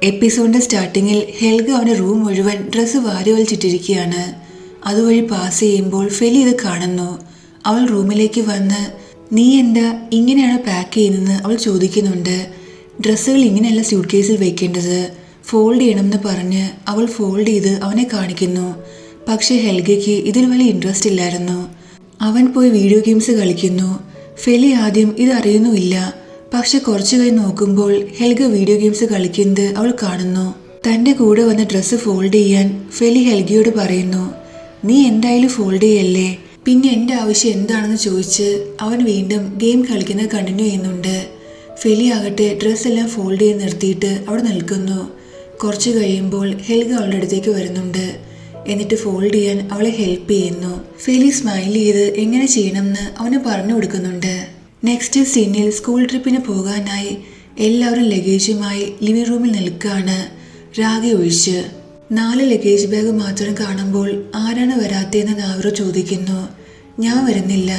എപ്പിസോഡിന്റെ സ്റ്റാർട്ടിങ്ങിൽ ഹെൽഗ അവന്റെ റൂം മുഴുവൻ ഡ്രസ്സ് വാരി വലിച്ചിട്ടിരിക്കുകയാണ്. അതുവഴി പാസ് ചെയ്യുമ്പോൾ ഫെലി ഇത് കാണുന്നു. അവൾ റൂമിലേക്ക് വന്ന് നീ എന്താ ഇങ്ങനെയാണ് പാക്ക് ചെയ്യുന്നതെന്ന് അവൾ ചോദിക്കുന്നുണ്ട്. ഡ്രസ്സുകൾ ഇങ്ങനെയല്ല സ്യൂട്ട് കേസിൽ വെക്കേണ്ടത്, ഫോൾഡ് ചെയ്യണമെന്ന് പറഞ്ഞ് അവൾ ഫോൾഡ് ചെയ്ത് അവനെ കാണിക്കുന്നു. പക്ഷെ ഹെൽഗയ്ക്ക് ഇതിൽ വലിയ ഇൻട്രസ്റ്റ് ഇല്ലായിരുന്നു. അവൻ പോയി വീഡിയോ ഗെയിംസ് കളിക്കുന്നു. ഫെലി ആദ്യം ഇത് അറിയുന്നുമില്ല. പക്ഷെ കുറച്ചു കഴിഞ്ഞ് നോക്കുമ്പോൾ ഹെൽഗ വീഡിയോ ഗെയിംസ് കളിക്കുന്നത് അവൾ കാണുന്നു. തൻ്റെ കൂടെ വന്ന ഡ്രസ്സ് ഫോൾഡ് ചെയ്യാൻ ഫെലി ഹെൽഗയോട് പറയുന്നു. നീ എന്തായാലും ഫോൾഡ് ചെയ്യല്ലേ, പിന്നെ എൻ്റെ ആവശ്യം എന്താണെന്ന് ചോദിച്ച് അവൻ വീണ്ടും ഗെയിം കളിക്കുന്നത് കണ്ടിന്യൂ ചെയ്യുന്നുണ്ട്. ഫെലി ആകട്ടെ ഡ്രസ്സെല്ലാം ഫോൾഡ് ചെയ്ത് നിർത്തിയിട്ട് അവിടെ നിൽക്കുന്നു. കുറച്ച് കഴിയുമ്പോൾ ഹെൽഗ അവളുടെ അടുത്തേക്ക് വരുന്നുണ്ട്. എന്നിട്ട് ഫോൾഡ് ചെയ്യാൻ അവളെ ഹെൽപ്പ് ചെയ്യുന്നു. ഫെലി സ്മൈൽ ചെയ്ത് എങ്ങനെ ചെയ്യണമെന്ന് അവന് പറഞ്ഞു കൊടുക്കുന്നുണ്ട്. നെക്സ്റ്റ് സീനിൽ സ്കൂൾ ട്രിപ്പിന് പോകാനായി എല്ലാവരും ലഗേജുമായി ലിവിംഗ് റൂമിൽ നിൽക്കുകയാണ്, രാഗ ഒഴിച്ച്. 4 ലഗേജ് ബാഗ് മാത്രം കാണുമ്പോൾ ആരാണ് വരാത്തതെന്ന് നാവറോ ചോദിക്കുന്നു. ഞാൻ വരുന്നില്ല,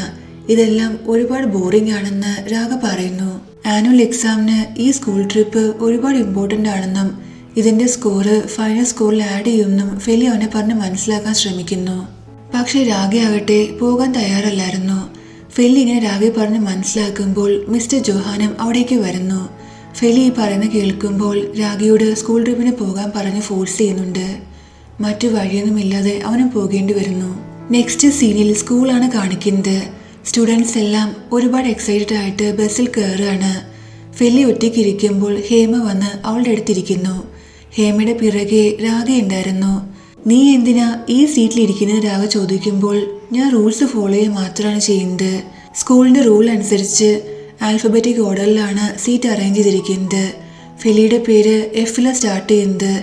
ഇതെല്ലാം ഒരുപാട് ബോറിംഗ് ആണെന്ന് രാഗ പറയുന്നു. ആനുവൽ എക്സാമിന് ഈ സ്കൂൾ ട്രിപ്പ് ഒരുപാട് ഇമ്പോർട്ടൻ്റ് ആണെന്നും ഇതിൻ്റെ സ്കോറ് ഫൈനൽ സ്കോറിൽ ആഡ് ചെയ്യുമെന്നും ഫെലി അവനെ പറഞ്ഞ് മനസ്സിലാക്കാൻ ശ്രമിക്കുന്നു. പക്ഷെ രാഗയാകട്ടെ പോകാൻ തയ്യാറല്ലായിരുന്നു. ഫെലി ഇങ്ങനെ രാഗയെ പറഞ്ഞ് മനസ്സിലാക്കുമ്പോൾ മിസ്റ്റർ ജോഹാനും അവിടേക്ക് വരുന്നു. ഫെലി ഈ പറയുന്നത് കേൾക്കുമ്പോൾ രാഗയോട് സ്കൂൾ ട്രിപ്പിന് പോകാൻ പറഞ്ഞ് ഫോഴ്സ് ചെയ്യുന്നുണ്ട്. മറ്റു വഴിയൊന്നുമില്ലാതെ അവനും പോകേണ്ടി വരുന്നു. നെക്സ്റ്റ് സീനിൽ സ്കൂളാണ് കാണിക്കുന്നത്. സ്റ്റുഡൻസ് എല്ലാം ഒരുപാട് എക്സൈറ്റഡ് ആയിട്ട് ബസ്സിൽ കയറുകയാണ്. ഫെലി ഒറ്റയ്ക്കിരിക്കുമ്പോൾ ഹേമ വന്ന് അവളുടെ അടുത്തിരിക്കുന്നു. ഹേമയുടെ പിറകെ രാഗ ഉണ്ടായിരുന്നു. നീ എന്തിനാ ഈ സീറ്റിലിരിക്കുന്നത് രാഗ ചോദിക്കുമ്പോൾ ഞാൻ റൂൾസ് ഫോളോ ചെയ്യുക മാത്രമാണ് ചെയ്യുന്നത്. സ്കൂളിൻ്റെ റൂൾ അനുസരിച്ച് ആൽഫബറ്റിക് ഓർഡറിലാണ് സീറ്റ് അറേഞ്ച് ചെയ്തിരിക്കുന്നത്. ഫെലിയുടെ പേര് എഫിലാണ് സ്റ്റാർട്ട് ചെയ്യുന്നത്,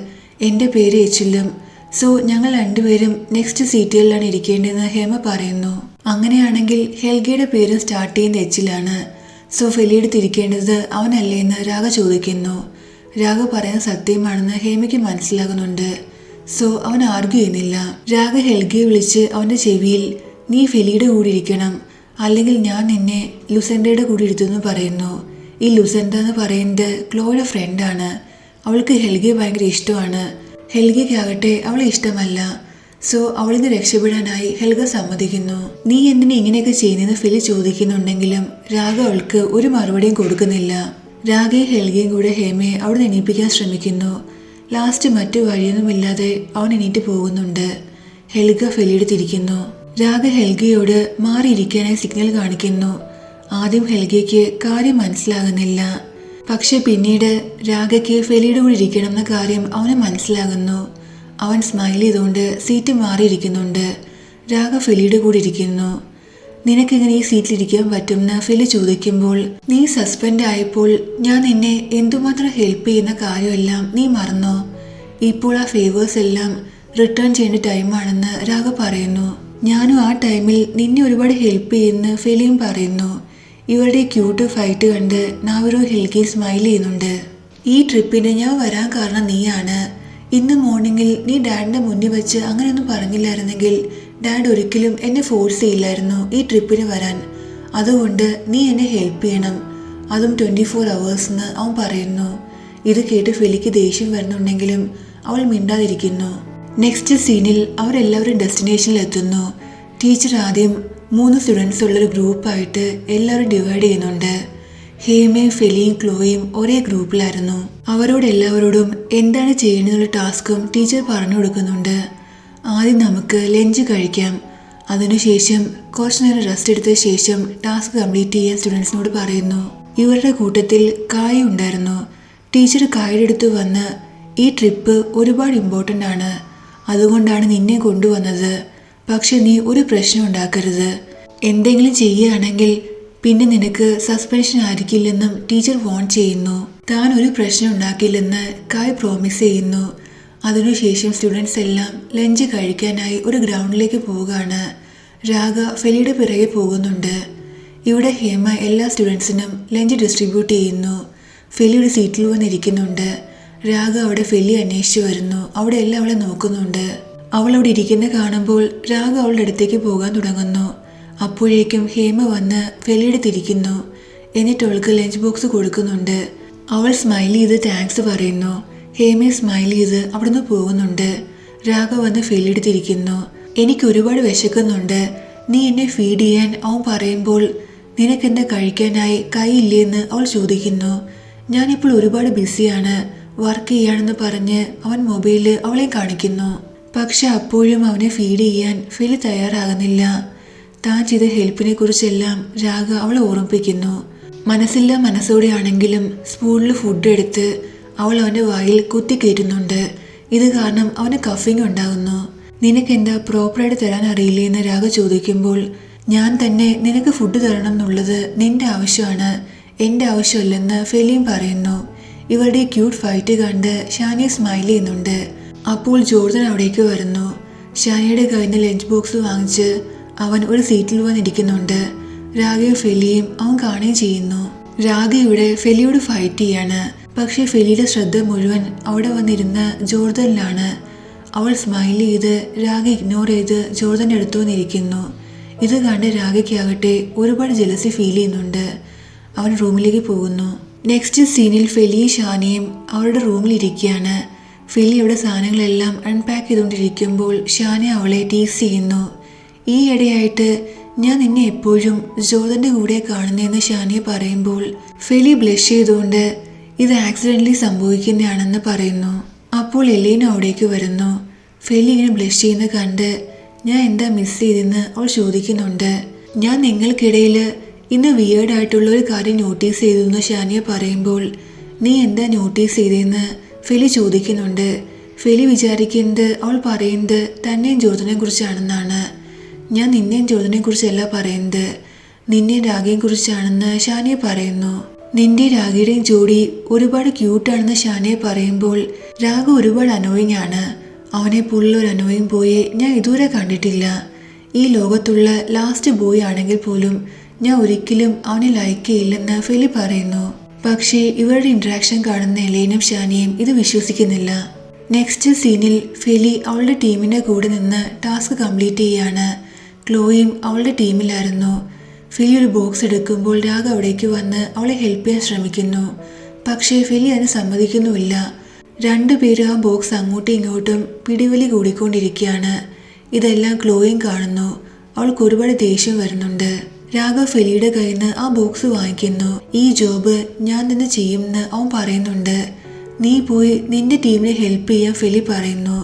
എൻ്റെ പേര് എച്ചിലും. സോ ഞങ്ങൾ രണ്ടുപേരും നെക്സ്റ്റ് സീറ്റുകളിലാണ് ഇരിക്കേണ്ടതെന്ന് ഹേമ പറയുന്നു. അങ്ങനെയാണെങ്കിൽ ഹെൽഗയുടെ പേരും സ്റ്റാർട്ട് ചെയ്യുന്നത് എച്ചിലാണ്. സോ ഫെലിയുടെ തിരിക്കേണ്ടത് അവനല്ലേ എന്ന് രാഗ ചോദിക്കുന്നു. രാഗ പറയുന്നത് സത്യമാണെന്ന് ഹേമയ്ക്ക് മനസ്സിലാകുന്നുണ്ട്. സോ അവൻ ആർഗ്യൂ ചെയ്യുന്നില്ല. രാഗ ഹെൽഗയെ വിളിച്ച് അവൻ്റെ ചെവിയിൽ നീ ഫെലിയുടെ കൂടെ ഇരിക്കണം, അല്ലെങ്കിൽ ഞാൻ നിന്നെ ലുസൻഡയുടെ കൂടെ ഇരുത്തുമെന്ന് പറയുന്നു. ഈ ലുസൻഡ എന്ന് പറയുന്നത് ക്ലോയുടെ ഫ്രണ്ടാണ്. അവൾക്ക് ഹെൽഗയെ ഭയങ്കര ഇഷ്ടമാണ്. ഹെൽഗയ്ക്കാകട്ടെ അവളെ ഇഷ്ടമല്ല. സോ അവളിന്ന് രക്ഷപ്പെടാനായി ഹെൽഗ സമ്മതിക്കുന്നു. നീ എന്തിനാ ഇങ്ങനെയൊക്കെ ചെയ്യുന്നതെന്ന് ഫെലി ചോദിക്കുന്നുണ്ടെങ്കിലും രാഗ അവൾക്ക് ഒരു മറുപടിയും കൊടുക്കുന്നില്ല. രാഗയും ഹെൽഗയും കൂടെ ഹേമയെ അവിടെ എണീപ്പിക്കാൻ ശ്രമിക്കുന്നു. ലാസ്റ്റ് മറ്റു വഴിയൊന്നുമില്ലാതെ അവൻ എണീറ്റ് പോകുന്നുണ്ട്. ഹെൽഗ ഫെലിയുടെ തിരിക്കുന്നു. രാഗ ഹെൽഗയോട് മാറിയിരിക്കാനായി സിഗ്നൽ കാണിക്കുന്നു. ആദ്യം ഹെൽഗയ്ക്ക് കാര്യം മനസ്സിലാകുന്നില്ല. പക്ഷെ പിന്നീട് രാഗയ്ക്ക് ഫെലിയുടെ കൂടെ ഇരിക്കണം എന്ന കാര്യം അവന് മനസ്സിലാകുന്നു. അവൻ സ്മൈൽ ചെയ്തുകൊണ്ട് സീറ്റ് മാറിയിരിക്കുന്നുണ്ട്. രാഗ ഫെലിയുടെ കൂടെ ഇരിക്കുന്നു. നിനക്കിങ്ങനെ ഈ സീറ്റിലിരിക്കാൻ പറ്റുമെന്ന് ഫെലി ചോദിക്കുമ്പോൾ നീ സസ്പെൻഡ് ആയപ്പോൾ ഞാൻ നിന്നെ എന്തുമാത്രം ഹെൽപ്പ് ചെയ്യുന്ന കാര്യമെല്ലാം നീ മറന്നോ? ഇപ്പോൾ ആ ഫേവേഴ്സ് എല്ലാം റിട്ടേൺ ചെയ്യേണ്ട ടൈമാണെന്ന് രാഗ പറയുന്നു. ഞാനും ആ ടൈമിൽ നിന്നെ ഒരുപാട് ഹെൽപ്പ് ചെയ്യുന്ന ഫെലിയും പറയുന്നു. ഇവരുടെ ക്യൂട്ട് ഫൈറ്റ് കണ്ട് നാവറോ ഹെൽഗി സ്മൈൽ ചെയ്യുന്നുണ്ട്. ഈ ട്രിപ്പിന് ഞാൻ വരാൻ കാരണം നീയാണ്. ഇന്ന് മോർണിംഗിൽ നീ ഡാഡിൻ്റെ മുന്നിൽ വെച്ച് അങ്ങനെയൊന്നും പറഞ്ഞില്ലായിരുന്നെങ്കിൽ ഡാഡ് ഒരിക്കലും എന്നെ ഫോഴ്സ് ചെയ്യില്ലായിരുന്നു ഈ ട്രിപ്പിന് വരാൻ. അതുകൊണ്ട് നീ എന്നെ ഹെൽപ്പ് ചെയ്യണം, അതും 24 hours എന്ന് അവൻ പറയുന്നു. ഇത് കേട്ട് ഫെലിക്ക് ദേഷ്യം വരുന്നുണ്ടെങ്കിലും അവൾ മിണ്ടാതിരിക്കുന്നു. നെക്സ്റ്റ് സീനിൽ അവരെല്ലാവരും ഡെസ്റ്റിനേഷനിൽ എത്തുന്നു. ടീച്ചർ ആദ്യം 3 സ്റ്റുഡൻസ് ഉള്ളൊരു ഗ്രൂപ്പായിട്ട് എല്ലാവരും ഡിവൈഡ് ചെയ്യുന്നുണ്ട്. ഹേമയും ഫെലിയും ക്ലോയും ഒരേ ഗ്രൂപ്പിലായിരുന്നു. അവരോട് എല്ലാവരോടും എന്താണ് ചെയ്യേണ്ടതെന്നുള്ള ടാസ്കും ടീച്ചർ പറഞ്ഞു കൊടുക്കുന്നുണ്ട്. ആദ്യം നമുക്ക് ലഞ്ച് കഴിക്കാം, അതിനുശേഷം കുറച്ചു നേരം റെസ്റ്റ് എടുത്ത ശേഷം ടാസ്ക് കംപ്ലീറ്റ് ചെയ്യാൻ സ്റ്റുഡൻസിനോട് പറയുന്നു. ഇവരുടെ കൂട്ടത്തിൽ കായ ഉണ്ടായിരുന്നു. ടീച്ചർ കായുടെ അടുത്ത് വന്ന് ഈ ട്രിപ്പ് ഒരുപാട് ഇമ്പോർട്ടൻ്റ് ആണ്, അതുകൊണ്ടാണ് നിന്നെ കൊണ്ടുവന്നത്. പക്ഷെ നീ ഒരു പ്രശ്നം ഉണ്ടാക്കരുത്. എന്തെങ്കിലും ചെയ്യുകയാണെങ്കിൽ പിന്നെ നിനക്ക് സസ്പെൻഷൻ ആയിരിക്കില്ലെന്നും ടീച്ചർ വാൺ ചെയ്യുന്നു. താൻ ഒരു പ്രശ്നം ഉണ്ടാക്കില്ലെന്ന് കായ് പ്രോമിസ് ചെയ്യുന്നു. അതിനുശേഷം സ്റ്റുഡൻസ് എല്ലാം ലഞ്ച് കഴിക്കാനായി ഒരു ഗ്രൗണ്ടിലേക്ക് പോവുകയാണ്. രാഗ ഫെലിയുടെ പിറകെ പോകുന്നുണ്ട്. ഇവിടെ ഹേമ എല്ലാ സ്റ്റുഡൻസിനും ലഞ്ച് ഡിസ്ട്രിബ്യൂട്ട് ചെയ്യുന്നു. ഫെലി ഒരു സീറ്റിൽ വന്നിരിക്കുന്നുണ്ട്. രാഗ അവിടെ ഫെലി അന്വേഷിച്ചു വരുന്നു. അവിടെ എല്ലാം അവളെ നോക്കുന്നുണ്ട്. അവൾ അവിടെ ഇരിക്കുന്നത് കാണുമ്പോൾ രാഗ അവളുടെ അടുത്തേക്ക് പോകാൻ തുടങ്ങുന്നു. അപ്പോഴേക്കും ഹേമ വന്ന് ഫെലിയുടെ തിരിക്കുന്നു. എന്നിട്ട് അവൾക്ക് ലഞ്ച് ബോക്സ് കൊടുക്കുന്നുണ്ട്. അവൾ സ്മൈൽ ചെയ്ത് താങ്ക്സ് പറയുന്നു. ഹേമയെ സ്മൈൽ ചെയ്ത് അവിടുന്ന് പോകുന്നുണ്ട്. രാഘവ് വന്ന് ഫെലിയെടുത്തിരിക്കുന്നു. എനിക്ക് ഒരുപാട് വിശക്കുന്നുണ്ട്, നീ എന്നെ ഫീഡ് ചെയ്യാൻ അവൻ പറയുമ്പോൾ നിനക്കെന്താ കഴിക്കാനായി കൈയില്ലേന്ന് അവൾ ചോദിക്കുന്നു. ഞാനിപ്പോൾ ഒരുപാട് ബിസിയാണ്, വർക്ക് ചെയ്യാണെന്ന് പറഞ്ഞ് അവൻ മൊബൈലിൽ അവളെ കാണിക്കുന്നു. പക്ഷെ അപ്പോഴും അവനെ ഫീഡ് ചെയ്യാൻ ഫെലി തയ്യാറാകുന്നില്ല. താൻ ചെയ്ത ഹെൽപ്പിനെ കുറിച്ചെല്ലാം രാഘവ് അവളെ ഓർമ്മിപ്പിക്കുന്നു. മനസ്സില്ലാ മനസ്സോടെയാണെങ്കിലും സ്പൂണിൽ ഫുഡ് എടുത്ത് അവൾ അവൻ്റെ വായിൽ കുത്തിക്കയറ്റുന്നുണ്ട്. ഇത് കാരണം അവന് കഫിങ് ഉണ്ടാകുന്നു. നിനക്കെന്താ പ്രോപ്പറായിട്ട് തരാൻ അറിയില്ലേ എന്ന് രാഘവ് ചോദിക്കുമ്പോൾ, ഞാൻ തന്നെ നിനക്ക് ഫുഡ് തരണം എന്നുള്ളത് നിന്റെ ആവശ്യമാണ്, എൻ്റെ ആവശ്യമല്ലെന്ന് ഫെലിയും പറയുന്നു. ഇവരുടെ ക്യൂട്ട് ഫൈറ്റ് കണ്ട് ഷാനിയ സ്മൈൽ ചെയ്യുന്നുണ്ട്. അപ്പോൾ ജോർദൻ അവിടേക്ക് വരുന്നു. ഷാനിയുടെ കയ്യിൽ നിന്ന് ലഞ്ച് ബോക്സ് വാങ്ങിച്ച് അവൻ ഒരു സീറ്റിൽ വന്നിരിക്കുന്നുണ്ട്. രാഘയും ഫെലിയും അവൻ കാണുകയും ചെയ്യുന്നു. രാഘ ഇവിടെ ഫെലിയോട് ഫൈറ്റ് ചെയ്യാണ്. പക്ഷേ ഫെലിയുടെ ശ്രദ്ധ മുഴുവൻ അവിടെ വന്നിരുന്ന ജോർദനിലാണ്. അവൾ സ്മൈൽ ചെയ്ത് രാഘ ഇഗ്നോർ ചെയ്ത് ജോർദൻ്റെ അടുത്ത് വന്നിരിക്കുന്നു. ഇത് കണ്ട് രാഘയ്ക്കാകട്ടെ ഒരുപാട് ജലസി ഫീൽ ചെയ്യുന്നുണ്ട്. അവൻ റൂമിലേക്ക് പോകുന്നു. നെക്സ്റ്റ് സീനിൽ ഫെലിയും ഷാനിയും അവരുടെ റൂമിൽ ഇരിക്കുകയാണ്. ഫെലി അവിടെ സാധനങ്ങളെല്ലാം അൺപാക്ക് ചെയ്തുകൊണ്ടിരിക്കുമ്പോൾ ഷാനി അവളെ ടീസ് ചെയ്യുന്നു. ഈ ഇടയായിട്ട് ഞാൻ നിന്നെ എപ്പോഴും ജോർദൻ്റെ കൂടെ കാണുന്നതെന്ന് ഷാനിയ പറയുമ്പോൾ ഫെലി ബ്ലഷ് ചെയ്തുകൊണ്ട് ഇത് ആക്സിഡൻ്റലി സംഭവിക്കുന്നതാണെന്ന് പറയുന്നു. അപ്പോൾ എലീന അവിടേക്ക് വരുന്നു. ഫെലി ഇങ്ങനെ ബ്ലഷ് ചെയ്യുന്ന കണ്ട് ഞാൻ എന്താ മിസ് ചെയ്തെന്ന് അവൾ ചോദിക്കുന്നുണ്ട്. ഞാൻ നിങ്ങൾക്കിടയിൽ ഇന്ന് വിയേർഡായിട്ടുള്ള ഒരു കാര്യം നോട്ടീസ് ചെയ്തെന്ന് ഷാനിയ പറയുമ്പോൾ നീ എന്താ നോട്ടീസ് ചെയ്തതെന്ന് ഫെലി ചോദിക്കുന്നുണ്ട്. ഫെലി വിചാരിക്കുന്നത് അവൾ പറയുന്നത് തന്നെയും ജോർദനെ കുറിച്ചാണെന്നാണ്. ഞാൻ നിന്നെയും ജോർദനെ കുറിച്ചല്ല പറയുന്നത്, നിന്നെയും രാഗയും കുറിച്ചാണെന്ന് ഷാനിയ പറയുന്നു. നിന്റെ രാഗയുടെയും ജോഡി ഒരുപാട് ക്യൂട്ടാണെന്ന് ഷാനിയ പറയുമ്പോൾ രാഗ ഒരുപാട് അനോയിങ് ആണ്. അവനെ പോലുള്ള ഒരു അനോയിങ് ബോയെ ഞാൻ ഇതുവരെ കണ്ടിട്ടില്ല. ഈ ലോകത്തുള്ള ലാസ്റ്റ് ബോയ് ആണെങ്കിൽ പോലും ഞാൻ ഒരിക്കലും അവനെ ലൈക്ക് ചെയ്യില്ലെന്ന് ഫെലി പറയുന്നു. പക്ഷേ ഇവരുടെ ഇൻട്രാക്ഷൻ കാണുന്ന എലീനയും ഷാനിയും ഇത് വിശ്വസിക്കുന്നില്ല. നെക്സ്റ്റ് സീനിൽ ഫെലി അവളുടെ ടീമിൻ്റെ കൂടെ നിന്ന് ടാസ്ക് കംപ്ലീറ്റ് ചെയ്യാണ്. ക്ലോയും അവളുടെ ടീമിലായിരുന്നു. ഫെലി ഒരു ബോക്സ് എടുക്കുമ്പോൾ രാഘ അവിടേക്ക് വന്ന് അവളെ ഹെൽപ്പ് ചെയ്യാൻ ശ്രമിക്കുന്നു. പക്ഷേ ഫെലി അതിന് സമ്മതിക്കുന്നുമില്ല. രണ്ടുപേരും ആ ബോക്സ് അങ്ങോട്ടും ഇങ്ങോട്ടും പിടിവലി കൂടിക്കൊണ്ടിരിക്കുകയാണ്. ഇതെല്ലാം ക്ലോയും കാണുന്നു. അവൾക്ക് ഒരുപാട് ദേഷ്യം വരുന്നുണ്ട്. രാഘവ് ഫെലിയുടെ കയ്യിൽ നിന്ന് ആ ബോക്സ് വാങ്ങിക്കുന്നു. ഈ ജോബ് ഞാൻ തന്നെ ചെയ്യുമെന്ന് അവൻ പറയുന്നുണ്ട്. നീ പോയി നിന്റെ ടീമിനെ ഹെൽപ്പ് ചെയ്യാൻ ഫെലി പറയുന്നു.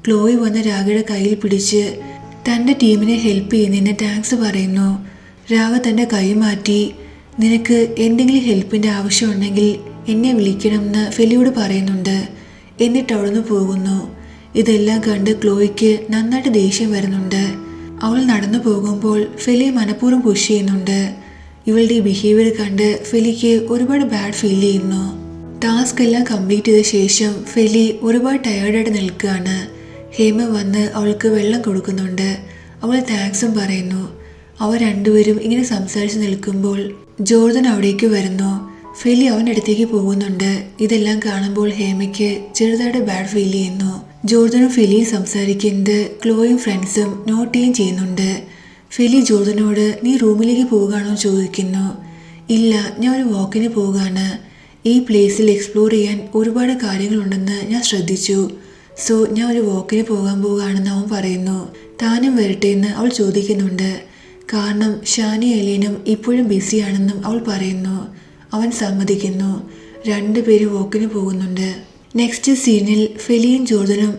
ക്ലോയി വന്ന് രാഘയുടെ കയ്യിൽ പിടിച്ച് തൻ്റെ ടീമിനെ ഹെൽപ്പ് ചെയ്യുന്നതിന് താങ്ക്സ് പറയുന്നു. രാഘ തൻ്റെ കൈ മാറ്റി നിനക്ക് എന്തെങ്കിലും ഹെൽപ്പിൻ്റെ ആവശ്യമുണ്ടെങ്കിൽ എന്നെ വിളിക്കണമെന്ന് ഫെലിയോട് പറയുന്നുണ്ട്. എന്നിട്ട് അവിടുന്ന് പോകുന്നു. ഇതെല്ലാം കണ്ട് ക്ലോയ്ക്ക് നന്നായിട്ട് ദേഷ്യം വരുന്നുണ്ട്. അവൾ നടന്നു പോകുമ്പോൾ ഫെലി മനഃപൂർവ്വം പുഷ് ചെയ്യുന്നുണ്ട്. ഇവളുടെ ഈ ബിഹേവിയർ കണ്ട് ഫെലിക്ക് ഒരുപാട് ബാഡ് ഫീൽ ചെയ്യുന്നു. ടാസ്ക് എല്ലാം കംപ്ലീറ്റ് ചെയ്ത ശേഷം ഫെലി ഒരുപാട് ടയേർഡായിട്ട് നിൽക്കുകയാണ്. ഹേമ വന്ന് അവൾക്ക് വെള്ളം കൊടുക്കുന്നുണ്ട്. അവൾ താങ്ക്സും പറയുന്നു. അവർ രണ്ടുപേരും ഇങ്ങനെ സംസാരിച്ച് നിൽക്കുമ്പോൾ ജോർദൻ അവിടേക്ക് വരുന്നു. ഫെലി അവൻ്റെ അടുത്തേക്ക് പോകുന്നുണ്ട്. ഇതെല്ലാം കാണുമ്പോൾ ഹേമയ്ക്ക് ചെറുതായിട്ട് ബാഡ് ഫീൽ ചെയ്യുന്നു. ജോർദനും ഫെലിയും സംസാരിക്കുന്നത് ക്ലോയും ഫ്രണ്ട്സും നോട്ട് ചെയ്യുന്നുണ്ട്. ഫെലി ജോർദനോട് നീ റൂമിലേക്ക് പോകുകയാണോ ചോദിക്കുന്നു. ഇല്ല, ഞാൻ ഒരു വാക്കിന് പോവുകയാണ്. ഈ പ്ലേസിൽ എക്സ്പ്ലോർ ചെയ്യാൻ ഒരുപാട് കാര്യങ്ങളുണ്ടെന്ന് ഞാൻ ശ്രദ്ധിച്ചു. സോ ഞാൻ ഒരു വാക്കിന് പോകാൻ പോവുകയാണെന്ന് അവൻ പറയുന്നു. താനും വരട്ടെ എന്ന് അവൾ ചോദിക്കുന്നുണ്ട്. കാരണം ഷാനി എലീനും ഇപ്പോഴും ബിസിയാണെന്നും അവൾ പറയുന്നു. അവൻ സമ്മതിക്കുന്നു. രണ്ടുപേരും വാക്കിന് പോകുന്നുണ്ട്. നെക്സ്റ്റ് സീനിൽ ഫെലിയും ജോർദനും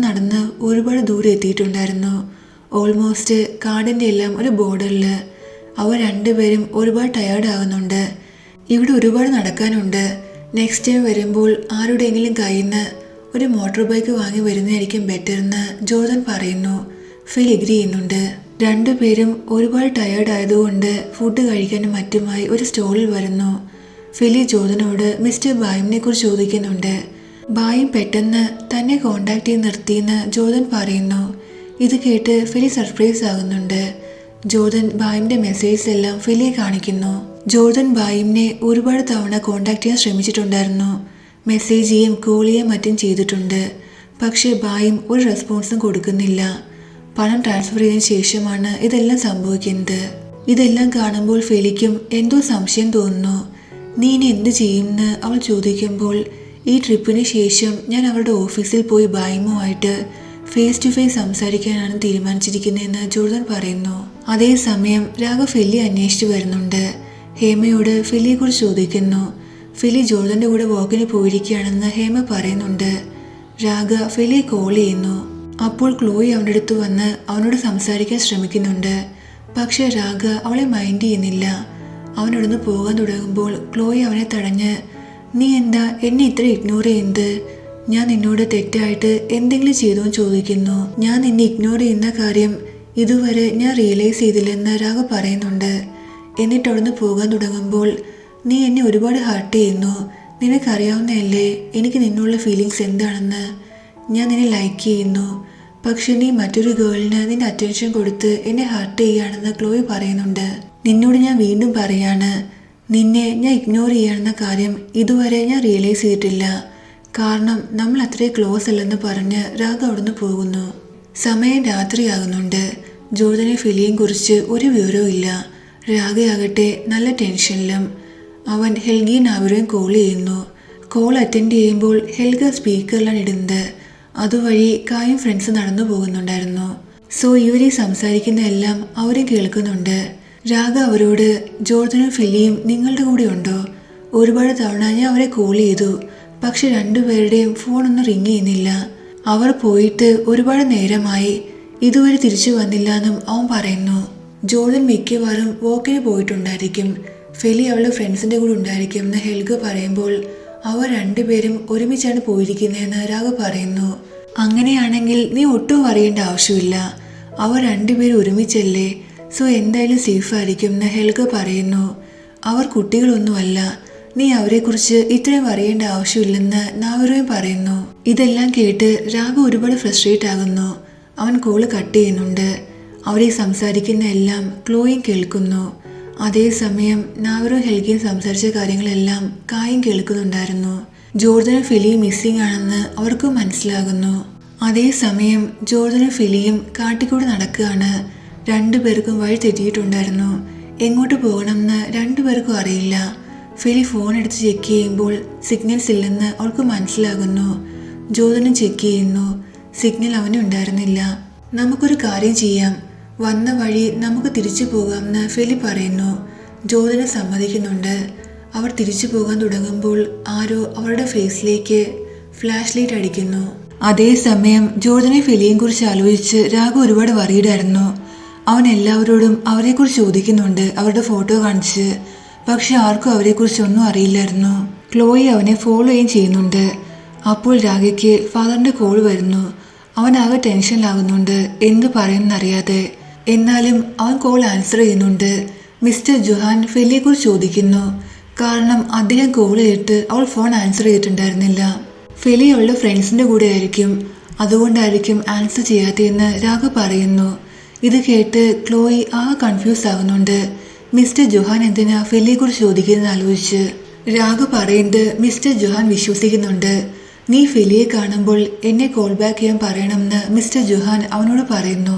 നടന്ന് ഒരുപാട് ദൂരെ എത്തിയിട്ടുണ്ടായിരുന്നു. ഓൾമോസ്റ്റ് കാടിൻ്റെ എല്ലാം ഒരു ബോർഡറിൽ. അവർ രണ്ടുപേരും ഒരുപാട് ടയേർഡ് ആകുന്നുണ്ട്. ഇവിടെ ഒരുപാട് നടക്കാനുണ്ട്. നെക്സ്റ്റ് ടൈം വരുമ്പോൾ ആരുടെയെങ്കിലും കയ്യിൽ നിന്ന് ഒരു മോട്ടോർ ബൈക്ക് വാങ്ങി വരുന്നതായിരിക്കും ബെറ്റർ എന്ന് ജോർദൻ പറയുന്നു. ഫെലി എഗ്രി ചെയ്യുന്നുണ്ട്. രണ്ടുപേരും ഒരുപാട് ടയേർഡ് ആയതുകൊണ്ട് ഫുഡ് കഴിക്കാനും മറ്റുമായി ഒരു സ്റ്റോളിൽ വരുന്നു. ഫെലി ജോർദനോട് മിസ്റ്റർ ബായിമിനെ കുറിച്ച് ചോദിക്കുന്നുണ്ട്. ബായിം പെട്ടെന്ന് തന്നെ കോണ്ടാക്ട് ചെയ്ത് നിർത്തിയെന്ന് ജോർദൻ പറയുന്നു. ഇത് കേട്ട് ഫെലി സർപ്രൈസ് ആകുന്നുണ്ട്. ജോർദൻ ബായിമിൻ്റെ മെസ്സേജ് എല്ലാം ഫെലിയെ കാണിക്കുന്നു. ജോർദൻ ബായിമിനെ ഒരുപാട് തവണ കോണ്ടാക്ട് ചെയ്യാൻ ശ്രമിച്ചിട്ടുണ്ടായിരുന്നു. മെസ്സേജ് ചെയ്യും കോൾ ചെയ്യുകയും മറ്റും ചെയ്തിട്ടുണ്ട്. പക്ഷേ ബായിം ഒരു റെസ്പോൺസും കൊടുക്കുന്നില്ല. പണം ട്രാൻസ്ഫർ ചെയ്തതിന് ശേഷമാണ് ഇതെല്ലാം സംഭവിക്കുന്നത്. ഇതെല്ലാം കാണുമ്പോൾ ഫെലിക്കും എന്തോ സംശയം തോന്നുന്നു. നീ ഇനി എന്ത് ചെയ്യുമെന്ന് അവൾ ചോദിക്കുമ്പോൾ ഈ ട്രിപ്പിന് ശേഷം ഞാൻ അവരുടെ ഓഫീസിൽ പോയി ബൈമുമായിട്ട് ഫേസ് ടു ഫേസ് സംസാരിക്കാനാണ് തീരുമാനിച്ചിരിക്കുന്നതെന്ന് ജോർദൻ പറയുന്നു. അതേസമയം രാഘവ് ഫെലിയെ അന്വേഷിച്ചു വരുന്നുണ്ട്. ഹേമയോട് ഫെലിയെക്കുറിച്ച് ചോദിക്കുന്നു. ഫെലി ജോർദന്റെ കൂടെ വാക്കിന് പോയിരിക്കുകയാണെന്ന് ഹേമ പറയുന്നുണ്ട്. രാഘ ഫെലിയെ കോൾ ചെയ്യുന്നു. അപ്പോൾ ക്ലോയി അവൻ്റെ അടുത്ത് വന്ന് അവനോട് സംസാരിക്കാൻ ശ്രമിക്കുന്നുണ്ട്. പക്ഷെ രാഘ അവളെ മൈൻഡ് ചെയ്യുന്നില്ല. അവനോടൊന്ന് പോകാൻ തുടങ്ങുമ്പോൾ ക്ലോയി അവനെ തടഞ്ഞ്, നീ എന്താ എന്നെ ഇത്ര ഇഗ്നോർ ചെയ്യുന്നത്? ഞാൻ നിന്നോട് തെറ്റായിട്ട് എന്തെങ്കിലും ചെയ്തോന്ന് ചോദിക്കുന്നു. ഞാൻ നിന്നെ ഇഗ്നോർ ചെയ്യുന്ന കാര്യം ഇതുവരെ ഞാൻ റിയലൈസ് ചെയ്തില്ലെന്ന് രാഘ പറയുന്നുണ്ട്. എന്നിട്ട് അവിടുന്ന് പോകാൻ തുടങ്ങുമ്പോൾ, നീ എന്നെ ഒരുപാട് ഹർട്ട് ചെയ്യുന്നു. നിനക്കറിയാവുന്നതല്ലേ എനിക്ക് നിന്നുള്ള ഫീലിങ്സ് എന്താണെന്ന്. ഞാൻ നിന്നെ ലൈക്ക് ചെയ്യുന്നു. പക്ഷെ നീ മറ്റൊരു ഗേളിന് നിന്റെ അറ്റൻഷൻ കൊടുത്ത് എന്നെ ഹർട്ട് ചെയ്യുകയാണെന്ന് ക്ലോയി പറയുന്നുണ്ട്. നിന്നോട് ഞാൻ വീണ്ടും പറയാണ്, നിന്നെ ഞാൻ ഇഗ്നോർ ചെയ്യുകയാണെന്ന കാര്യം ഇതുവരെ ഞാൻ റിയലൈസ് ചെയ്തിട്ടില്ല. കാരണം നമ്മൾ അത്രയും ക്ലോസ് അല്ലെന്ന് പറഞ്ഞ് രാഘ അവിടുന്ന് പോകുന്നു. സമയം രാത്രിയാകുന്നുണ്ട്. ജോർദനെ ഫെലിയെയും കുറിച്ച് ഒരു വിവരവും ഇല്ല. രാഘയാകട്ടെ നല്ല ടെൻഷനിലും. അവൻ ഹെൽഗയും നാവിറയും കോൾ ചെയ്യുന്നു. കോൾ അറ്റൻഡ് ചെയ്യുമ്പോൾ ഹെൽഗ സ്പീക്കറിലാണ് ഇടുന്നത്. അതുവഴി കായും ഫ്രണ്ട്സ് നടന്നു പോകുന്നുണ്ടായിരുന്നു. സോ ഇവരെ സംസാരിക്കുന്ന എല്ലാം അവരും കേൾക്കുന്നുണ്ട്. രാഘ അവരോട്, ജോർദനും ഫെലിയും നിങ്ങളുടെ കൂടെ ഉണ്ടോ? ഒരുപാട് തവണ ഞാൻ അവരെ കോൾ ചെയ്തു. പക്ഷെ രണ്ടുപേരുടെയും ഫോണൊന്നും റിങ് ചെയ്യുന്നില്ല. അവർ പോയിട്ട് ഒരുപാട് നേരമായി, ഇതുവരെ തിരിച്ചു വന്നില്ല എന്നും അവൻ പറയുന്നു. ജോർദൻ മിക്കവാറും വോക്കിന് പോയിട്ടുണ്ടായിരിക്കും. ഫെലി അവളുടെ ഫ്രണ്ട്സിൻ്റെ കൂടെ ഉണ്ടായിരിക്കും എന്ന് ഹെൽഗ പറയുമ്പോൾ, അവർ രണ്ടുപേരും ഒരുമിച്ചാണ് പോയിരിക്കുന്നതെന്ന് രാഘ പറയുന്നു. അങ്ങനെയാണെങ്കിൽ നീ ഒട്ടും അറിയേണ്ട ആവശ്യമില്ല. അവർ രണ്ടുപേരും ഒരുമിച്ചല്ലേ, സോ എന്തായാലും സേഫായിരിക്കും എന്ന് ഹെൽഗ പറയുന്നു. അവർ കുട്ടികളൊന്നുമല്ല, നീ അവരെക്കുറിച്ച് ഇത്രയും അറിയേണ്ട ആവശ്യമില്ലെന്ന് നാവിറയും പറയുന്നു. ഇതെല്ലാം കേട്ട് രാഘ ഒരുപാട് ഫ്രസ്ട്രേറ്റ് ആകുന്നു. അവൻ കോള് കട്ട് ചെയ്യുന്നുണ്ട്. അവരെ സംസാരിക്കുന്ന എല്ലാം ക്ലോയും കേൾക്കുന്നു. അതേസമയം നാവിറും ഹെൽഗയും സംസാരിച്ച കാര്യങ്ങളെല്ലാം കായും കേൾക്കുന്നുണ്ടായിരുന്നു. ജോർദനും ഫെലിയും മിസ്സിംഗ് ആണെന്ന് അവർക്കും മനസ്സിലാകുന്നു. അതേസമയം ജോർദനും ഫെലിയും കാട്ടിക്കൂടെ നടക്കുകയാണ്. രണ്ടുപേർക്കും വഴി തെറ്റിയിട്ടുണ്ടായിരുന്നു. എങ്ങോട്ട് പോകണമെന്ന് രണ്ടുപേർക്കും അറിയില്ല. ഫെലി ഫോൺ എടുത്ത് ചെക്ക് ചെയ്യുമ്പോൾ സിഗ്നൽസ് ഇല്ലെന്ന് അവൾക്ക് മനസ്സിലാകുന്നു. ജോർദനും ചെക്ക് ചെയ്യുന്നു. സിഗ്നൽ അവനും ഉണ്ടായിരുന്നില്ല. നമുക്കൊരു കാര്യം ചെയ്യാം, വന്ന വഴി നമുക്ക് തിരിച്ചു പോകാമെന്ന് ഫെലി പറയുന്നു. ജോർദന് സമ്മതിക്കുന്നുണ്ട്. അവർ തിരിച്ചു പോകാൻ തുടങ്ങുമ്പോൾ ആരോ അവരുടെ ഫേസിലേക്ക് ഫ്ലാഷ് ലൈറ്റ് അടിക്കുന്നു. അതേസമയം ജോർദനെ ഫെലിയെയും കുറിച്ച് ആലോചിച്ച് രാഘ ഒരുപാട് വറീഡായിരുന്നു. അവൻ എല്ലാവരോടും അവരെക്കുറിച്ച് ചോദിക്കുന്നുണ്ട്, അവരുടെ ഫോട്ടോ കാണിച്ച്. പക്ഷെ ആർക്കും അവരെക്കുറിച്ചൊന്നും അറിയില്ലായിരുന്നു. ക്ലോയി അവനെ ഫോളോ ചെയ്യുന്നുണ്ട്. അപ്പോൾ രാഘയ്ക്ക് ഫാദറിന്റെ കോൾ വരുന്നു. അവൻ ആകെ ടെൻഷനിലാകുന്നുണ്ട്, എന്തു പറയുമെന്നറിയാതെ. എന്നാലും അവൻ കോൾ ആൻസർ ചെയ്യുന്നുണ്ട്. മിസ്റ്റർ ജൊഹാൻ ഫെലിയെക്കുറിച്ച് ചോദിക്കുന്നു. കാരണം അദ്ദേഹം കോൾ ചെയ്തിട്ട് അവൾ ഫോൺ ആൻസർ ചെയ്തിട്ടുണ്ടായിരുന്നില്ല. ഫെലി അവളുടെ ഫ്രണ്ട്സിന്റെ കൂടെ ആയിരിക്കും, അതുകൊണ്ടായിരിക്കും ആൻസർ ചെയ്യാത്തതെന്ന് രാഘ പറയുന്നു. ഇത് കേട്ട് ക്ലോയി കൺഫ്യൂസ് ആകുന്നുണ്ട്. മിസ്റ്റർ ജൊഹാൻ എന്തിനാ ഫെലിയെക്കുറിച്ച് ചോദിക്കുന്നത് ആലോചിച്ച്. രാഘ പറയുന്നത് മിസ്റ്റർ ജൊഹാൻ വിശ്വസിക്കുന്നുണ്ട്. നീ ഫെലിയെ കാണുമ്പോൾ എന്നെ കോൾ ബാക്ക് ചെയ്യാൻ പറയണമെന്ന് മിസ്റ്റർ ജൊഹാൻ അവനോട് പറയുന്നു.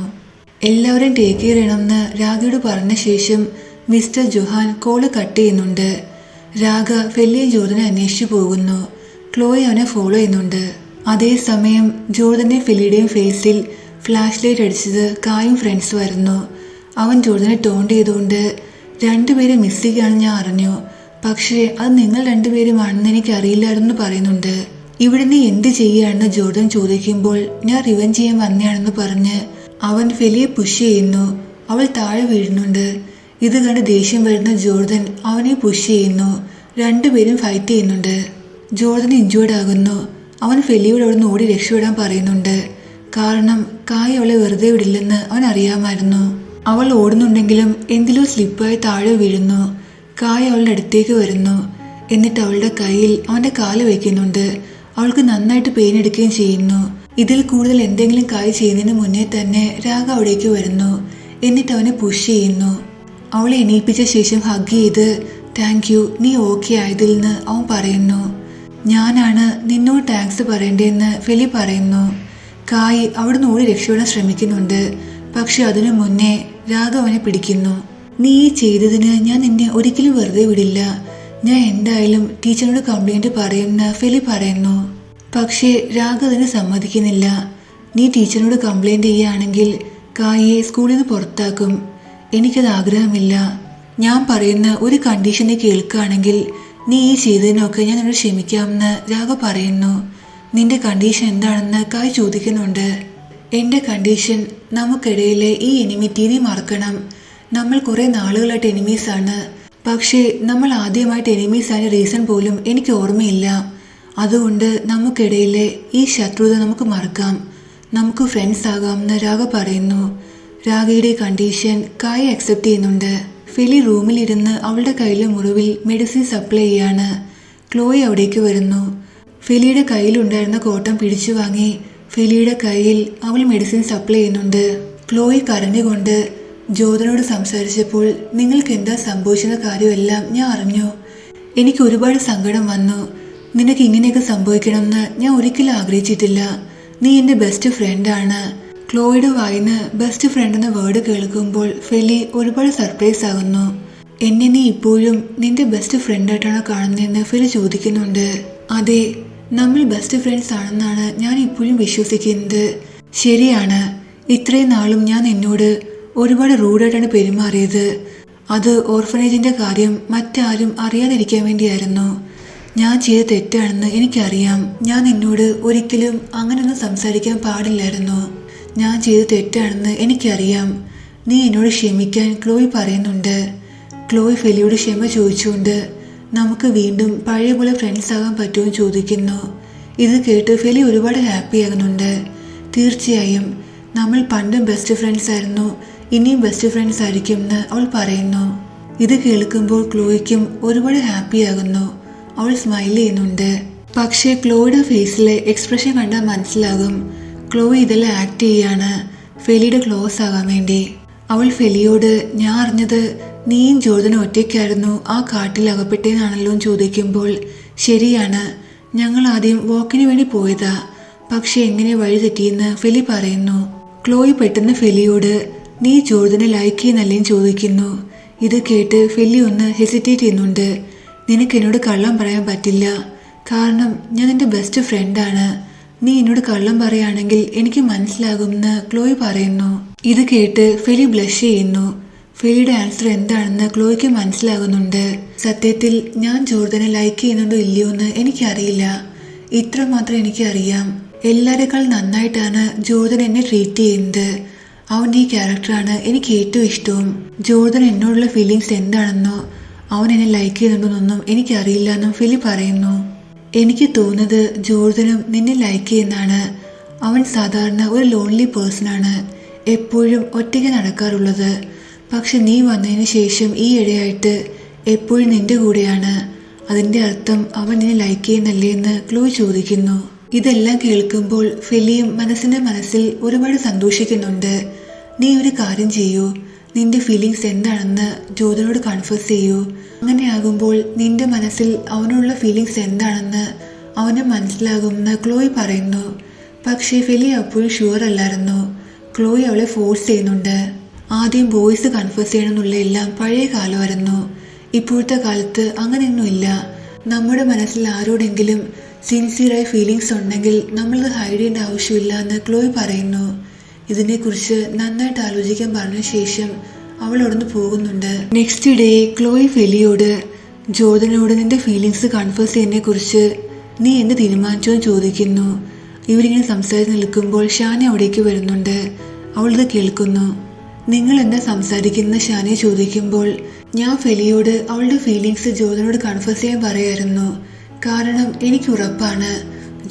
എല്ലാവരെയും ടേക്ക് കെയർ ചെയ്യണമെന്ന് രാഘയോട് പറഞ്ഞ ശേഷം മിസ്റ്റർ ജൊഹാൻ കോള് കട്ട് ചെയ്യുന്നുണ്ട്. രാഘ ഫെലിയും ജോർദനെ അന്വേഷിച്ചു പോകുന്നു. ക്ലോയി അവനെ ഫോളോ ചെയ്യുന്നുണ്ട്. അതേസമയം ജോർദന്റെ ഫെലിയുടെയും ഫേസിൽ ഫ്ലാഷ് ലൈറ്റ് അടിച്ചത് കായും ഫ്രണ്ട്സും ആയിരുന്നു. അവൻ ജോർദനെ ടോണ്ട് ചെയ്തുകൊണ്ട്, രണ്ടുപേരും മിസ്സിംഗാണെന്ന് ഞാൻ അറിഞ്ഞു, പക്ഷേ അത് നിങ്ങൾ രണ്ടുപേരുമാണെന്ന് എനിക്ക് അറിയില്ലായിരുന്നു പറയുന്നുണ്ട്. ഇവിടെ നീ എന്ത് ചെയ്യുകയാണെന്ന് ജോർദൻ ചോദിക്കുമ്പോൾ, ഞാൻ റിവെഞ്ച് ചെയ്യാൻ വന്നതാണെന്ന് പറഞ്ഞ് അവൻ ഫെലിയെ പുഷ് ചെയ്യുന്നു. അവൾ താഴെ വീഴുന്നുണ്ട്. ഇത് കണ്ട് ദേഷ്യം വരുന്ന ജോർദൻ അവനെ പുഷ് ചെയ്യുന്നു. രണ്ടുപേരും ഫൈറ്റ് ചെയ്യുന്നുണ്ട്. ജോർദൻ ഇഞ്ചേർഡ് ആകുന്നു. അവൻ ഫെലിയോട് അവിടെ നിന്ന് ഓടി രക്ഷപ്പെടാൻ പറയുന്നുണ്ട്. കാരണം കായ് അവളെ വെറുതെ വിടില്ലെന്ന് അവൻ അറിയാമായിരുന്നു. അവൾ ഓടുന്നുണ്ടെങ്കിലും എന്തിലോ സ്ലിപ്പായി താഴെ വീഴുന്നു. കായ് അവളുടെ അടുത്തേക്ക് വരുന്നു. എന്നിട്ട് അവളുടെ കയ്യിൽ അവൻ്റെ കാല് വയ്ക്കുന്നുണ്ട്. അവൾക്ക് നന്നായിട്ട് പെയിൻ എടുക്കുകയും ചെയ്യുന്നു. ഇതിൽ കൂടുതൽ എന്തെങ്കിലും കായ് ചെയ്യുന്നതിന് മുന്നേ തന്നെ രാഘ അവിടേക്ക് വരുന്നു. എന്നിട്ട് അവനെ പുഷ് ചെയ്യുന്നു. അവളെ എണീപ്പിച്ച ശേഷം ഹഗ് ചെയ്ത്, താങ്ക് യു, നീ ഓക്കെ ആയതിൽ നിന്ന് അവൻ പറയുന്നു. ഞാനാണ് നിന്നോട് താങ്ക്സ് പറയേണ്ടതെന്ന് ഫെലി പറയുന്നു. കായ് അവിടുന്ന് ഓടി രക്ഷപ്പെടാൻ ശ്രമിക്കുന്നുണ്ട്. പക്ഷെ അതിനു മുന്നേ രാഘ അവനെ പിടിക്കുന്നു. നീ ഈ ചെയ്തതിന് ഞാൻ നിന്നെ ഒരിക്കലും വെറുതെ വിടില്ല. ഞാൻ എന്തായാലും ടീച്ചറിനോട് കംപ്ലൈൻറ്റ് പറയുമെന്ന് ഫെലി പറയുന്നു. പക്ഷേ രാഘ അതിന് സമ്മതിക്കുന്നില്ല. നീ ടീച്ചറിനോട് കംപ്ലൈൻറ്റ് ചെയ്യുകയാണെങ്കിൽ കായയെ സ്കൂളിൽ നിന്ന് പുറത്താക്കും. എനിക്കത് ആഗ്രഹമില്ല. ഞാൻ പറയുന്ന ഒരു കണ്ടീഷൻ നീ കേൾക്കുകയാണെങ്കിൽ നീ ഈ ചെയ്തതിനൊക്കെ ഞാൻ നിന്നോട് ക്ഷമിക്കാമെന്ന് രാഘ പറയുന്നു. നിന്റെ കണ്ടീഷൻ എന്താണെന്ന് കായ് ചോദിക്കുന്നുണ്ട്. എൻ്റെ കണ്ടീഷൻ നമുക്കിടയിലെ ഈ എനിമിറ്റി നീ മറക്കണം. നമ്മൾ കുറേ നാളുകളായിട്ട് എനിമീസാണ്. പക്ഷേ നമ്മൾ ആദ്യമായിട്ട് എനിമീസായ റീസൺ പോലും എനിക്ക് ഓർമ്മയില്ല. അതുകൊണ്ട് നമുക്കിടയിലെ ഈ ശത്രുത നമുക്ക് മറക്കാം. നമുക്ക് ഫ്രണ്ട്സ് ആകാമെന്ന് രാഘ പറയുന്നു. രാഘയുടെ കണ്ടീഷൻ കായ് അക്സെപ്റ്റ് ചെയ്യുന്നുണ്ട്. ഫെലി റൂമിലിരുന്ന് അവളുടെ കയ്യിലെ മുറിവിൽ മെഡിസിൻ സപ്ലൈ ചെയ്യാണ്. ക്ലോയി അവിടേക്ക് വരുന്നു. ഫെലിയുടെ കയ്യിലുണ്ടായിരുന്ന കോട്ടം പിടിച്ചു വാങ്ങി ഫെലിയുടെ കയ്യിൽ അവൾ മെഡിസിൻ സപ്ലൈ ചെയ്യുന്നുണ്ട്. ക്ലോയി കരഞ്ഞുകൊണ്ട് ജ്യോതിനോട് സംസാരിച്ചപ്പോൾ നിങ്ങൾക്ക് എന്താ സംഭവിച്ചെന്ന കാര്യമെല്ലാം ഞാൻ അറിഞ്ഞു. എനിക്ക് ഒരുപാട് സങ്കടം വന്നു. നിനക്ക് ഇങ്ങനെയൊക്കെ സംഭവിക്കണമെന്ന് ഞാൻ ഒരിക്കലും ആഗ്രഹിച്ചിട്ടില്ല. നീ എൻ്റെ ബെസ്റ്റ് ഫ്രണ്ടാണ്. ക്ലോയുടെ വായിന്ന് ബെസ്റ്റ് ഫ്രണ്ട് എന്ന വേർഡ് കേൾക്കുമ്പോൾ ഫെലി ഒരുപാട് സർപ്രൈസ് ആകുന്നു. എന്നെ നീ ഇപ്പോഴും നിന്റെ ബെസ്റ്റ് ഫ്രണ്ടായിട്ടാണോ കാണുന്നതെന്ന് ഫെലി ചോദിക്കുന്നുണ്ട്. അതെ, നമ്മൾ ബെസ്റ്റ് ഫ്രണ്ട്സ് ആണെന്നാണ് ഞാൻ ഇപ്പോഴും വിശ്വസിക്കുന്നത്. ശരിയാണ്, ഇത്രയും നാളും ഞാൻ നിന്നോട് ഒരുപാട് റൂഡായിട്ടാണ് പെരുമാറിയത്. അത് ഓർഫനേജിൻ്റെ കാര്യം മറ്റാരും അറിയാതിരിക്കാൻ വേണ്ടിയായിരുന്നു. ഞാൻ ചെയ്ത തെറ്റാണെന്ന് എനിക്കറിയാം. ഞാൻ നിന്നോട് ഒരിക്കലും അങ്ങനെയൊന്നും സംസാരിക്കാൻ പാടില്ലായിരുന്നു. ഞാൻ ചെയ്ത തെറ്റാണെന്ന് എനിക്കറിയാം. നീ എന്നോട് ക്ഷമിക്കാൻ ക്ലോയി പറയുന്നുണ്ട്. ക്ലോയി ഫെലിയോട് ക്ഷമ ചോദിച്ചുകൊണ്ട് നമുക്ക് വീണ്ടും പഴയ പോലെ ഫ്രണ്ട്സ് ആകാൻ പറ്റുമെന്ന് ചോദിക്കുന്നു. ഇത് കേട്ട് ഫെലി ഒരുപാട് ഹാപ്പി ആകുന്നുണ്ട്. തീർച്ചയായും നമ്മൾ പണ്ടും ബെസ്റ്റ് ഫ്രണ്ട്സ് ആയിരുന്നു, ഇനിയും ബെസ്റ്റ് ഫ്രണ്ട്സ് ആയിരിക്കും എന്ന് അവൾ പറയുന്നു. ഇത് കേൾക്കുമ്പോൾ ക്ലോയ്ക്കും ഒരുപാട് ഹാപ്പി ആകുന്നു. അവൾ സ്മൈൽ ചെയ്യുന്നുണ്ട്. പക്ഷേ ക്ലോയുടെ ഫേസിലെ എക്സ്പ്രഷൻ കണ്ടാൽ മനസ്സിലാകും ക്ലോയി ഇതെല്ലാം ആക്ട് ചെയ്യാണ് ഫെലിയുടെ ക്ലോസ് ആകാൻ വേണ്ടി. അവൾ ഫെലിയോട് ഞാൻ അറിഞ്ഞത് നീയും ജോർദനും ഒറ്റയ്ക്കായിരുന്നു ആ കാട്ടിൽ അകപ്പെട്ടേന്നാണല്ലോ എന്ന് ചോദിക്കുമ്പോൾ ശരിയാണ്, ഞങ്ങൾ ആദ്യം വാക്കിന് വേണ്ടി പോയതാ, പക്ഷെ എങ്ങനെ വഴി തെറ്റിയെന്ന് ഫെലി പറയുന്നു. ക്ലോയി പെട്ടെന്ന് ഫെലിയോട് നീ ജോർദനെ ലൈക്ക് ചെയ്യുന്നല്ലേ ചോദിക്കുന്നു. ഇത് കേട്ട് ഫെലി ഒന്ന് ഹെസിറ്റേറ്റ് ചെയ്യുന്നുണ്ട്. നിനക്ക് എന്നോട് കള്ളം പറയാൻ പറ്റില്ല, കാരണം ഞാൻ നിന്റെ ബെസ്റ്റ് ഫ്രണ്ടാണ്. നീ എന്നോട് കള്ളം പറയുകയാണെങ്കിൽ എനിക്ക് മനസ്സിലാകുമെന്ന് ക്ലോയി പറയുന്നു. ഇത് കേട്ട് ഫെലി ബ്ലഷ് ചെയ്യുന്നു. ഫെലിയുടെ ആൻസർ എന്താണെന്ന് ക്ലോയ്ക്ക് മനസ്സിലാകുന്നുണ്ട്. സത്യത്തിൽ ഞാൻ ജോർദനെ ലൈക്ക് ചെയ്യുന്നുണ്ടോ ഇല്ലയോ എന്ന് എനിക്കറിയില്ല. ഇത്ര മാത്രം എനിക്കറിയാം. എല്ലാവരെക്കാൾ നന്നായിട്ടാണ് ജോർദൻ എന്നെ ട്രീറ്റ് ചെയ്യുന്നത്. അവൻ്റെ ഈ ക്യാരക്ടറാണ് എനിക്ക് ഏറ്റവും ഇഷ്ടവും. ജോർദൻ എന്നോടുള്ള ഫീലിങ്സ് എന്താണെന്നോ അവൻ എന്നെ ലൈക്ക് ചെയ്യുന്നുണ്ടെന്നൊന്നും എനിക്കറിയില്ല എന്നും ഫെലി പറയുന്നു. എനിക്ക് തോന്നുന്നത് ജോർദനും നിന്നെ ലൈക്ക് ചെയ്യുന്നതാണ്. അവൻ സാധാരണ ഒരു ലോൺലി പേഴ്സണാണ്, എപ്പോഴും ഒറ്റയ്ക്ക് നടക്കാറുള്ളത്. പക്ഷെ നീ വന്നതിന് ശേഷം ഈ ഇടയായിട്ട് എപ്പോഴും നിന്റെ കൂടെയാണ്. അതിൻ്റെ അർത്ഥം അവൻ നിന്നെ ലൈക്ക് ചെയ്യുന്നല്ലേ എന്ന് ക്ലോയ് ചോദിക്കുന്നു. ഇതെല്ലാം കേൾക്കുമ്പോൾ ഫെലിയും മനസ്സിൽ ഒരുപാട് സന്തോഷിക്കുന്നുണ്ട്. നീ ഒരു കാര്യം ചെയ്യൂ, നിന്റെ ഫീലിങ്സ് എന്താണെന്ന് ജോർദനോട് കൺഫസ് ചെയ്യൂ. അങ്ങനെയാകുമ്പോൾ നിന്റെ മനസ്സിൽ അവനോടുള്ള ഫീലിങ്സ് എന്താണെന്ന് അവന് മനസ്സിലാകുമെന്ന് ക്ലോയ് പറയുന്നു. പക്ഷേ ഫെലി അപ്പോഴും ഷുവർ അല്ലായിരുന്നു. ക്ലോയ് അവളെ ഫോഴ്സ് ചെയ്യുന്നുണ്ട്. ആദ്യം ബോയ്സ് കൺഫസ് ചെയ്യണമെന്നുള്ള എല്ലാം പഴയ കാലമായിരുന്നു. ഇപ്പോഴത്തെ കാലത്ത് അങ്ങനെയൊന്നുമില്ല. നമ്മുടെ മനസ്സിൽ ആരോടെങ്കിലും സിൻസിയറായ ഫീലിങ്സ് ഉണ്ടെങ്കിൽ നമ്മളത് ഹൈഡ് ചെയ്യേണ്ട ആവശ്യമില്ല എന്ന് ക്ലോയ് പറയുന്നു. ഇതിനെക്കുറിച്ച് നന്നായിട്ട് ആലോചിക്കാൻ പറഞ്ഞ ശേഷം അവൾ അവിടുന്ന് പോകുന്നുണ്ട്. നെക്സ്റ്റ് ഡേ ക്ലോയ് ഫെലിയോട് ജോർദനോട് നിന്റെ ഫീലിങ്സ് കൺഫേസ് ചെയ്യുന്നതിനെ കുറിച്ച് നീ എന്ത് തീരുമാനിച്ചോ എന്ന് ചോദിക്കുന്നു. ഇവരിങ്ങനെ സംസാരിച്ച് നിൽക്കുമ്പോൾ ഷാനി അവിടേക്ക് വരുന്നുണ്ട്. അവളിത് കേൾക്കുന്നു. നിങ്ങൾ എന്താ സംസാരിക്കുന്ന ഷാനിയെ ചോദിക്കുമ്പോൾ ഞാൻ ഫെലിയോട് അവളുടെ ഫീലിങ്സ് ജോർദനോട് കൺഫേസ് ചെയ്യാൻ പറയായിരുന്നു. കാരണം എനിക്ക് ഉറപ്പാണ്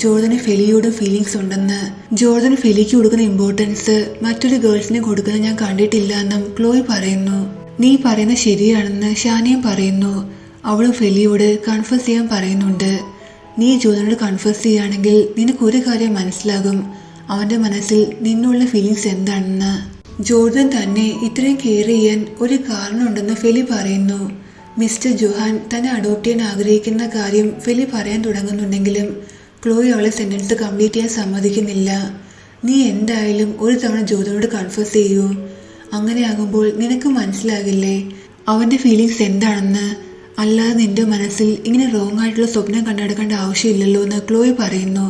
ജോർദന് ഫെലിയോട് ഫീലിങ്സ് ഉണ്ടെന്ന്. ജോർദന് ഫെലിക്ക് കൊടുക്കുന്ന ഇമ്പോർട്ടൻസ് മറ്റൊരു ഗേൾസിനെ കൊടുക്കുന്നത് ഞാൻ കണ്ടിട്ടില്ല എന്നും ക്ലോയ് പറയുന്നു. നീ പറയുന്ന ശരിയാണെന്ന് ഷാനിയും പറയുന്നു. അവളും ഫെലിയോട് കൺഫസ് ചെയ്യാൻ പറയുന്നുണ്ട്. നീ ജോർദനോട് കൺഫസ് ചെയ്യുകയാണെങ്കിൽ നിനക്കൊരു കാര്യം മനസ്സിലാകും, അവൻ്റെ മനസ്സിൽ നിന്നുള്ള ഫീലിങ്സ് എന്താണെന്ന്. ജോർദൻ തന്നെ ഇത്രയും കെയർ ചെയ്യാൻ ഒരു കാരണമുണ്ടെന്ന് ഫെലി പറയുന്നു. മിസ്റ്റർ ജോഹാൻ തന്നെ അഡോപ്റ്റ് ചെയ്യാൻ ആഗ്രഹിക്കുന്ന കാര്യം ഫെലി പറയാൻ തുടങ്ങുന്നുണ്ടെങ്കിലും ക്ലോയ് അവളെ സെന്റൻസ് കംപ്ലീറ്റ് ചെയ്യാൻ സമ്മതിക്കുന്നില്ല. നീ എന്തായാലും ഒരു തവണ ജോർദനോട് കൺഫസ് ചെയ്യൂ. അങ്ങനെയാകുമ്പോൾ നിനക്ക് മനസ്സിലാകില്ലേ അവൻ്റെ ഫീലിങ്സ് എന്താണെന്ന്. അല്ലാതെ നിന്റെ മനസ്സിൽ ഇങ്ങനെ റോങ് ആയിട്ടുള്ള സ്വപ്നം കണ്ടെടുക്കേണ്ട ആവശ്യമില്ലല്ലോ എന്ന് ക്ലോയി പറയുന്നു.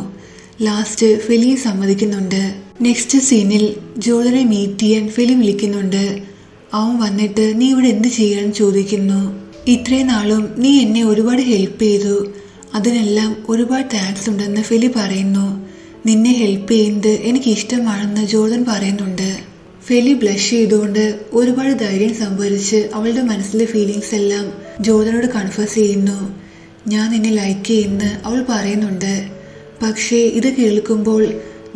ലാസ്റ്റ് ഫെലി സമ്മതിക്കുന്നുണ്ട്. നെക്സ്റ്റ് സീനിൽ ജോർഡനെ മീറ്റ് ചെയ്യാൻ ഫെലി വിളിക്കുന്നുണ്ട്. അവൻ വന്നിട്ട് നീ ഇവിടെ എന്ത് ചെയ്യാൻ ചോദിക്കുന്നു. ഇത്രയും നാളും നീ എന്നെ ഒരുപാട് ഹെൽപ്പ് ചെയ്തു, അതിനെല്ലാം ഒരുപാട് താങ്ക്സ് ഉണ്ടെന്ന് ഫെലി പറയുന്നു. നിന്നെ ഹെൽപ്പ് ചെയ്യുന്നത് എനിക്ക് ഇഷ്ടമാണെന്ന് ജോർഡൻ പറയുന്നുണ്ട്. ഫെലി ബ്ലഷ് ചെയ്തുകൊണ്ട് ഒരുപാട് ധൈര്യം സംഭരിച്ച് അവളുടെ മനസ്സിലെ ഫീലിങ്സ് എല്ലാം ജോർഡനോട് കൺഫേസ് ചെയ്യുന്നു. ഞാൻ നിന്നെ ലൈക്ക് ചെയ്യുന്ന അവൾ പറയുന്നുണ്ട്. പക്ഷേ ഇത് കേൾക്കുമ്പോൾ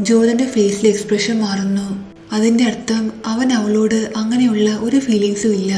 ജോർഡന്റെ ഫേസിലെ എക്സ്പ്രഷൻ മാറുന്നു. അതിൻ്റെ അർത്ഥം അവൻ അവളോട് അങ്ങനെയുള്ള ഒരു ഫീലിങ്സും ഇല്ല.